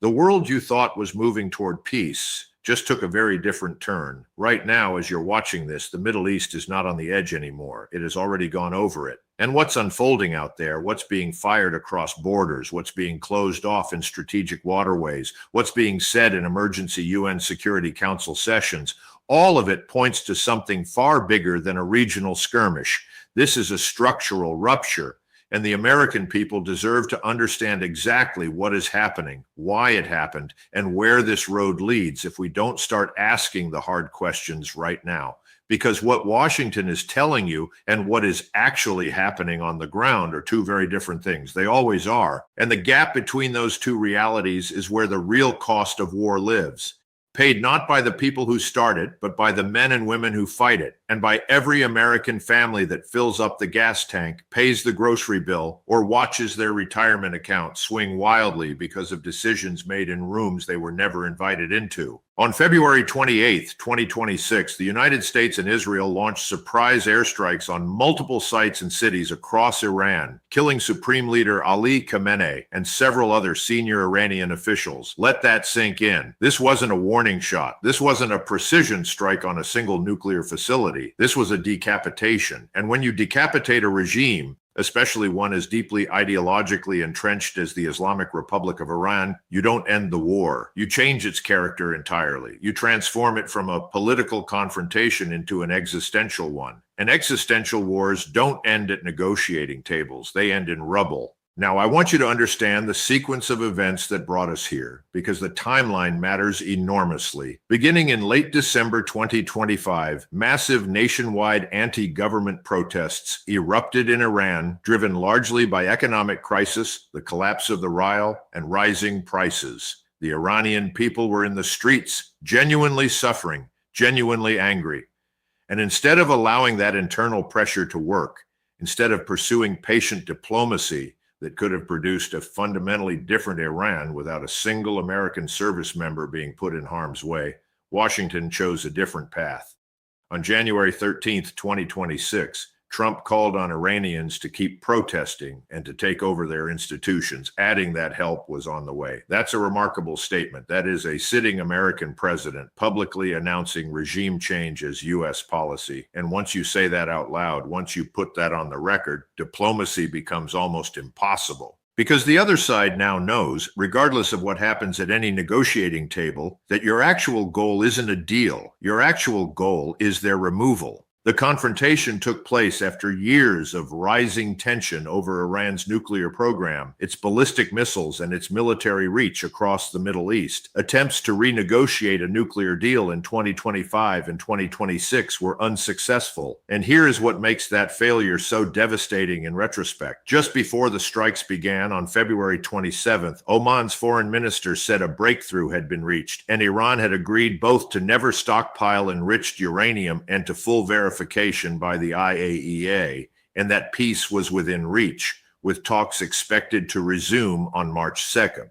The world you thought was moving toward peace just took a very different turn. Right now, as you're watching this, the Middle East is not on the edge anymore. It has already gone over it. And what's unfolding out there, what's being fired across borders, what's being closed off in strategic waterways, what's being said in emergency UN Security Council sessions, all of it points to something far bigger than a regional skirmish. This is a structural rupture. And the American people deserve to understand exactly what is happening, why it happened, and where this road leads if we don't start asking the hard questions right now. Because what Washington is telling you and what is actually happening on the ground are two very different things. They always are. And the gap between those two realities is where the real cost of war lives. Paid not by the people who start it, but by the men and women who fight it, and by every American family that fills up the gas tank, pays the grocery bill, or watches their retirement account swing wildly because of decisions made in rooms they were never invited into. On February 28, 2026, the United States and Israel launched surprise airstrikes on multiple sites and cities across Iran, killing Supreme Leader Ali Khamenei and several other senior Iranian officials. Let that sink in. This wasn't a warning shot. This wasn't a precision strike on a single nuclear facility. This was a decapitation. And when you decapitate a regime, especially one as deeply ideologically entrenched as the Islamic Republic of Iran, you don't end the war. You change its character entirely. You transform it from a political confrontation into an existential one. And existential wars don't end at negotiating tables. They end in rubble. Now, I want you to understand the sequence of events that brought us here, because the timeline matters enormously. Beginning in late December 2025, massive nationwide anti-government protests erupted in Iran, driven largely by economic crisis, the collapse of the rial, and rising prices. The Iranian people were in the streets, genuinely suffering, genuinely angry. And instead of allowing that internal pressure to work, instead of pursuing patient diplomacy, that could have produced a fundamentally different Iran without a single American service member being put in harm's way, Washington chose a different path. On January 13th, 2026, Trump called on Iranians to keep protesting and to take over their institutions, adding that help was on the way. That's a remarkable statement. That is a sitting American president publicly announcing regime change as U.S. policy. And once you say that out loud, once you put that on the record, diplomacy becomes almost impossible. Because the other side now knows, regardless of what happens at any negotiating table, that your actual goal isn't a deal. Your actual goal is their removal. The confrontation took place after years of rising tension over Iran's nuclear program, its ballistic missiles, and its military reach across the Middle East. Attempts to renegotiate a nuclear deal in 2025 and 2026 were unsuccessful. And here is what makes that failure so devastating in retrospect. Just before the strikes began on February 27th, Oman's foreign minister said a breakthrough had been reached, and Iran had agreed both to never stockpile enriched uranium and to full verification by the IAEA, and that peace was within reach, with talks expected to resume on March 2nd.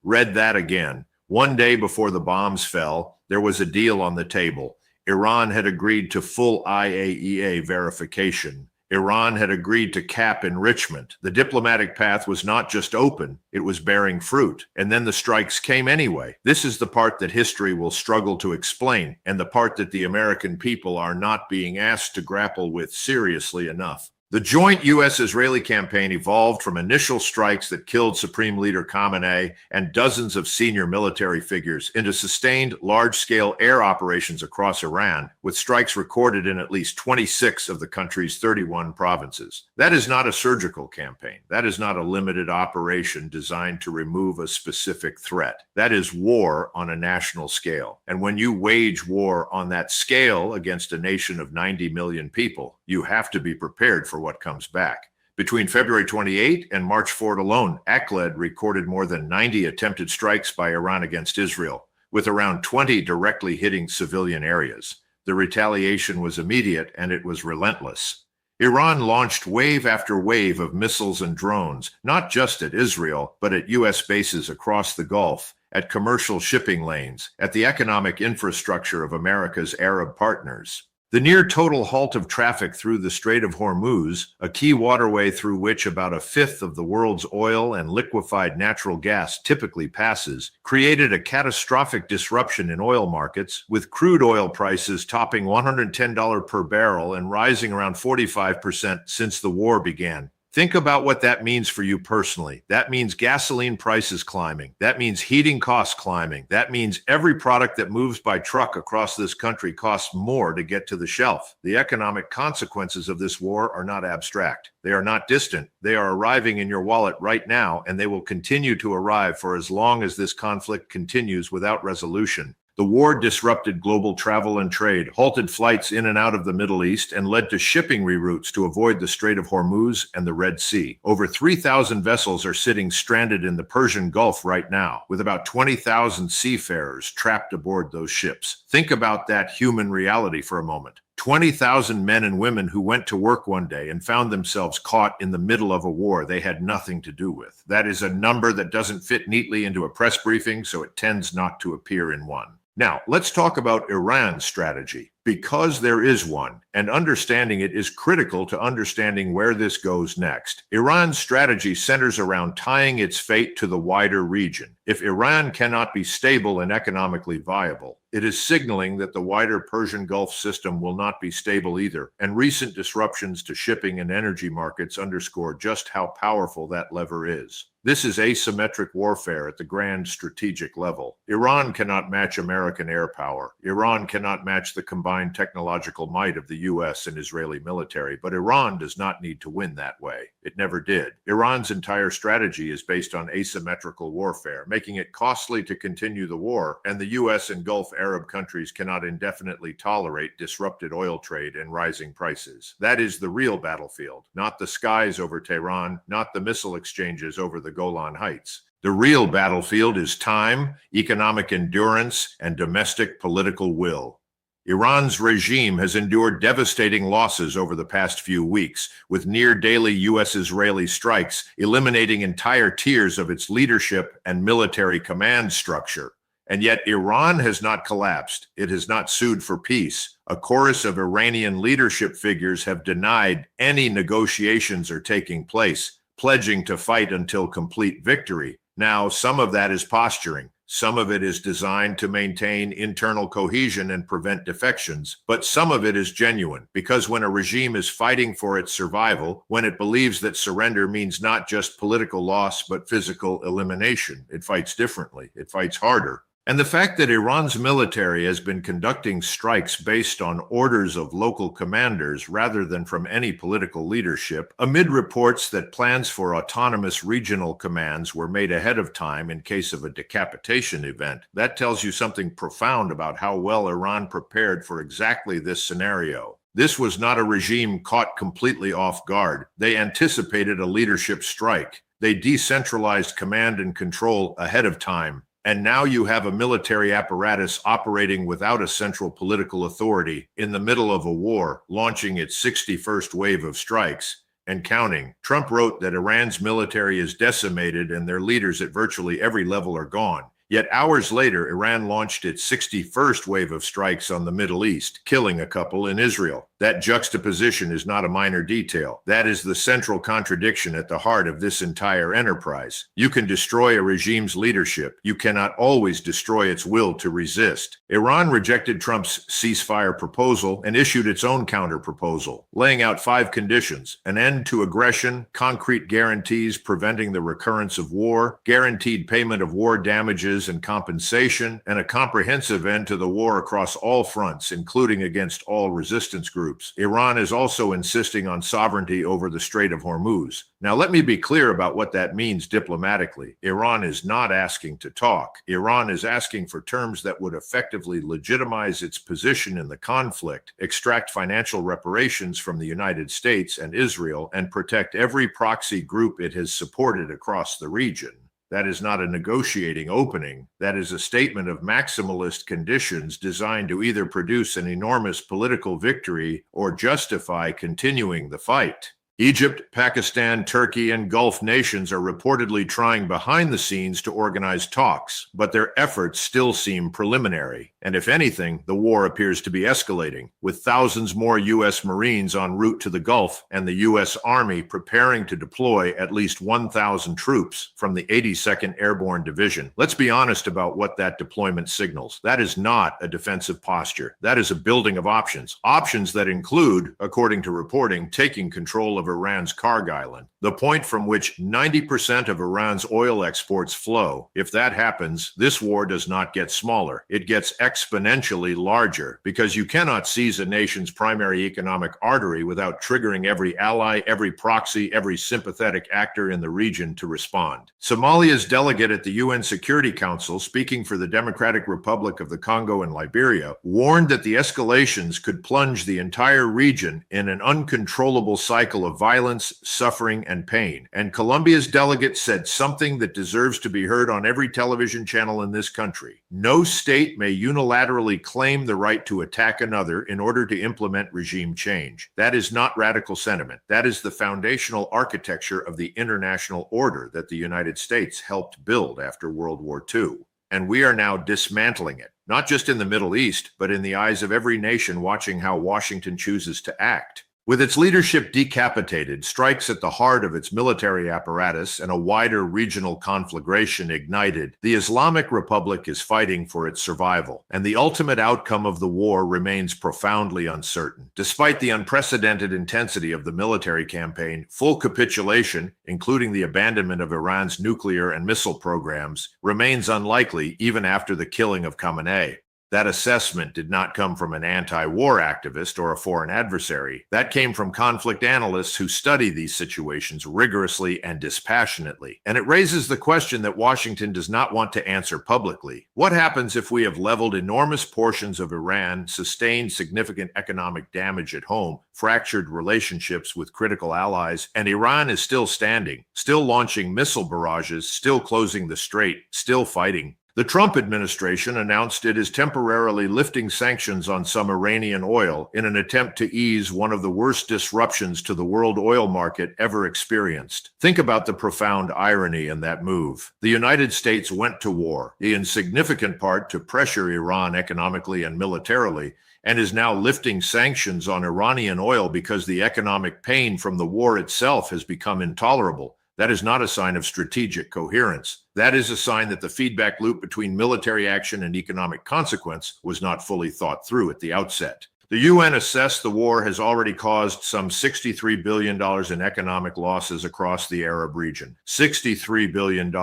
Read that again. One day before the bombs fell, there was a deal on the table. Iran had agreed to full IAEA verification. Iran had agreed to cap enrichment. The diplomatic path was not just open, it was bearing fruit. And then the strikes came anyway. This is the part that history will struggle to explain, and the part that the American people are not being asked to grapple with seriously enough. The joint U.S.-Israeli campaign evolved from initial strikes that killed Supreme Leader Khamenei and dozens of senior military figures into sustained large-scale air operations across Iran, with strikes recorded in at least 26 of the country's 31 provinces. That is not a surgical campaign. That is not a limited operation designed to remove a specific threat. That is war on a national scale. And when you wage war on that scale against a nation of 90 million people, you have to be prepared for what comes back. Between February 28 and March 4 alone, ACLED recorded more than 90 attempted strikes by Iran against Israel, with around 20 directly hitting civilian areas. The retaliation was immediate and it was relentless. Iran launched wave after wave of missiles and drones, not just at Israel, but at U.S. bases across the Gulf, at commercial shipping lanes, at the economic infrastructure of America's Arab partners. The near total halt of traffic through the Strait of Hormuz, a key waterway through which about a fifth of the world's oil and liquefied natural gas typically passes, created a catastrophic disruption in oil markets, with crude oil prices topping $110 per barrel and rising around 45% since the war began. Think about what that means for you personally. That means gasoline prices climbing. That means heating costs climbing. That means every product that moves by truck across this country costs more to get to the shelf. The economic consequences of this war are not abstract. They are not distant. They are arriving in your wallet right now, and they will continue to arrive for as long as this conflict continues without resolution. The war disrupted global travel and trade, halted flights in and out of the Middle East, and led to shipping reroutes to avoid the Strait of Hormuz and the Red Sea. Over 3,000 vessels are sitting stranded in the Persian Gulf right now, with about 20,000 seafarers trapped aboard those ships. Think about that human reality for a moment. 20,000 men and women who went to work one day and found themselves caught in the middle of a war they had nothing to do with. That is a number that doesn't fit neatly into a press briefing, so it tends not to appear in one. Now, let's talk about Iran's strategy, because there is one, and understanding it is critical to understanding where this goes next. Iran's strategy centers around tying its fate to the wider region. If Iran cannot be stable and economically viable, it is signaling that the wider Persian Gulf system will not be stable either, and recent disruptions to shipping and energy markets underscore just how powerful that lever is. This is asymmetric warfare at the grand strategic level. Iran cannot match American air power. Iran cannot match the combined technological might of the U.S. and Israeli military, but Iran does not need to win that way. It never did. Iran's entire strategy is based on asymmetrical warfare, making it costly to continue the war, and the U.S. and Gulf Arab countries cannot indefinitely tolerate disrupted oil trade and rising prices. That is the real battlefield, not the skies over Tehran, not the missile exchanges over the Golan Heights. The real battlefield is time, economic endurance, and domestic political will. Iran's regime has endured devastating losses over the past few weeks, with near-daily U.S.-Israeli strikes eliminating entire tiers of its leadership and military command structure. And yet Iran has not collapsed. It has not sued for peace. A chorus of Iranian leadership figures have denied any negotiations are taking place, pledging to fight until complete victory. Now, some of that is posturing. Some of it is designed to maintain internal cohesion and prevent defections, but some of it is genuine, because when a regime is fighting for its survival, when it believes that surrender means not just political loss, but physical elimination, it fights differently. It fights harder. And the fact that Iran's military has been conducting strikes based on orders of local commanders rather than from any political leadership, amid reports that plans for autonomous regional commands were made ahead of time in case of a decapitation event, that tells you something profound about how well Iran prepared for exactly this scenario. This was not a regime caught completely off guard. They anticipated a leadership strike. They decentralized command and control ahead of time. And now you have a military apparatus operating without a central political authority in the middle of a war, launching its 61st wave of strikes and counting. Trump wrote that Iran's military is decimated and their leaders at virtually every level are gone. Yet hours later, Iran launched its 61st wave of strikes on the Middle East, killing a couple in Israel. That juxtaposition is not a minor detail. That is the central contradiction at the heart of this entire enterprise. You can destroy a regime's leadership. You cannot always destroy its will to resist. Iran rejected Trump's ceasefire proposal and issued its own counter-proposal, laying out 5 conditions: an end to aggression, concrete guarantees preventing the recurrence of war, guaranteed payment of war damages and compensation, and a comprehensive end to the war across all fronts, including against all resistance groups. Iran is also insisting on sovereignty over the Strait of Hormuz. Now, let me be clear about what that means diplomatically. Iran is not asking to talk. Iran is asking for terms that would effectively legitimize its position in the conflict, extract financial reparations from the United States and Israel, and protect every proxy group it has supported across the region. That is not a negotiating opening. That is a statement of maximalist conditions designed to either produce an enormous political victory or justify continuing the fight. Egypt, Pakistan, Turkey, and Gulf nations are reportedly trying behind the scenes to organize talks, but their efforts still seem preliminary. And if anything, the war appears to be escalating, with thousands more U.S. Marines en route to the Gulf and the U.S. Army preparing to deploy at least 1,000 troops from the 82nd Airborne Division. Let's be honest about what that deployment signals. That is not a defensive posture. That is a building of options. Options that include, according to reporting, taking control of Iran's Karg Island, the point from which 90% of Iran's oil exports flow. If that happens, this war does not get smaller. It gets exponentially larger, because you cannot seize a nation's primary economic artery without triggering every ally, every proxy, every sympathetic actor in the region to respond. Somalia's delegate at the UN Security Council, speaking for the Democratic Republic of the Congo and Liberia, warned that the escalations could plunge the entire region in an uncontrollable cycle of violence, suffering, and pain. And Colombia's delegate said something that deserves to be heard on every television channel in this country. No state may unilaterally claim the right to attack another in order to implement regime change. That is not radical sentiment. That is the foundational architecture of the international order that the United States helped build after World War II. And we are now dismantling it, not just in the Middle East, but in the eyes of every nation watching how Washington chooses to act. With its leadership decapitated, strikes at the heart of its military apparatus, and a wider regional conflagration ignited, the Islamic Republic is fighting for its survival, and the ultimate outcome of the war remains profoundly uncertain. Despite the unprecedented intensity of the military campaign, full capitulation, including the abandonment of Iran's nuclear and missile programs, remains unlikely even after the killing of Khamenei. That assessment did not come from an anti-war activist or a foreign adversary. That came from conflict analysts who study these situations rigorously and dispassionately. And it raises the question that Washington does not want to answer publicly. What happens if we have leveled enormous portions of Iran, sustained significant economic damage at home, fractured relationships with critical allies, and Iran is still standing, still launching missile barrages, still closing the strait, still fighting? The Trump administration announced it is temporarily lifting sanctions on some Iranian oil in an attempt to ease one of the worst disruptions to the world oil market ever experienced. Think about the profound irony in that move. The United States went to war, in significant part to pressure Iran economically and militarily, and is now lifting sanctions on Iranian oil because the economic pain from the war itself has become intolerable. That is not a sign of strategic coherence. That is a sign that the feedback loop between military action and economic consequence was not fully thought through at the outset. The UN assessed the war has already caused some $63 billion in economic losses across the Arab region. $63 billion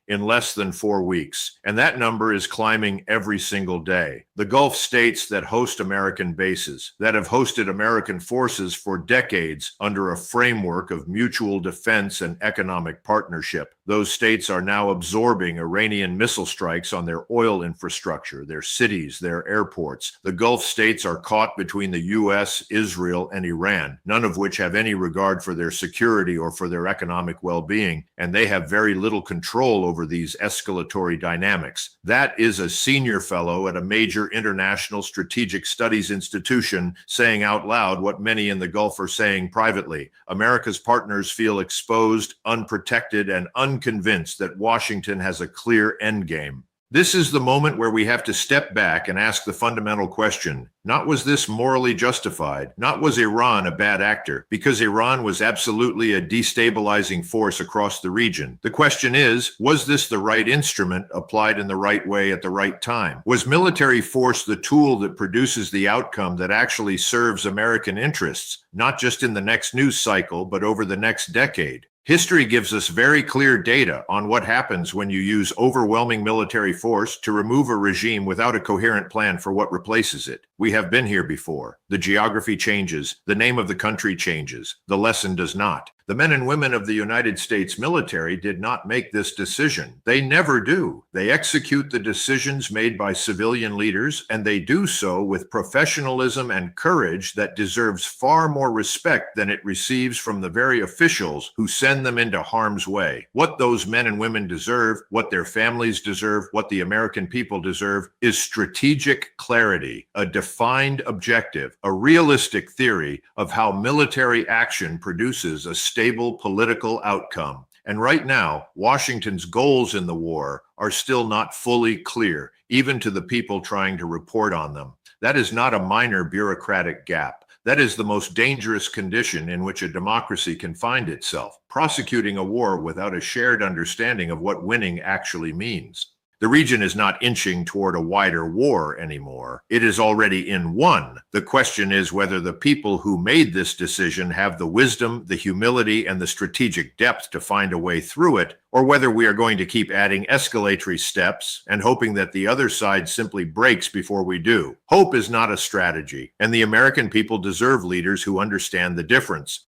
in less than 4 weeks. And that number is climbing every single day. The Gulf states that host American bases, that have hosted American forces for decades under a framework of mutual defense and economic partnership. Those states are now absorbing Iranian missile strikes on their oil infrastructure, their cities, their airports. The Gulf states are caught between the U.S., Israel, and Iran, none of which have any regard for their security or for their economic well-being, and they have very little control over these escalatory dynamics. That is a senior fellow at a major international strategic studies institution saying out loud what many in the Gulf are saying privately. America's partners feel exposed, unprotected, and unconvinced that Washington has a clear endgame. This is the moment where we have to step back and ask the fundamental question. Not was this morally justified? Not was Iran a bad actor? Because Iran was absolutely a destabilizing force across the region. The question is, was this the right instrument applied in the right way at the right time? Was military force the tool that produces the outcome that actually serves American interests, not just in the next news cycle, but over the next decade? History gives us very clear data on what happens when you use overwhelming military force to remove a regime without a coherent plan for what replaces it. We have been here before. The geography changes. The name of the country changes. The lesson does not. The men and women of the United States military did not make this decision. They never do. They execute the decisions made by civilian leaders, and they do so with professionalism and courage that deserves far more respect than it receives from the very officials who send them into harm's way. What those men and women deserve, what their families deserve, what the American people deserve, is strategic clarity, a defined objective, a realistic theory of how military action produces a stable political outcome. And right now, Washington's goals in the war are still not fully clear, even to the people trying to report on them. That is not a minor bureaucratic gap. That is the most dangerous condition in which a democracy can find itself, prosecuting a war without a shared understanding of what winning actually means. The region is not inching toward a wider war anymore. It is already in one. The question is whether the people who made this decision have the wisdom, the humility, and the strategic depth to find a way through it, or whether we are going to keep adding escalatory steps and hoping that the other side simply breaks before we do. Hope is not a strategy, and the American people deserve leaders who understand the difference.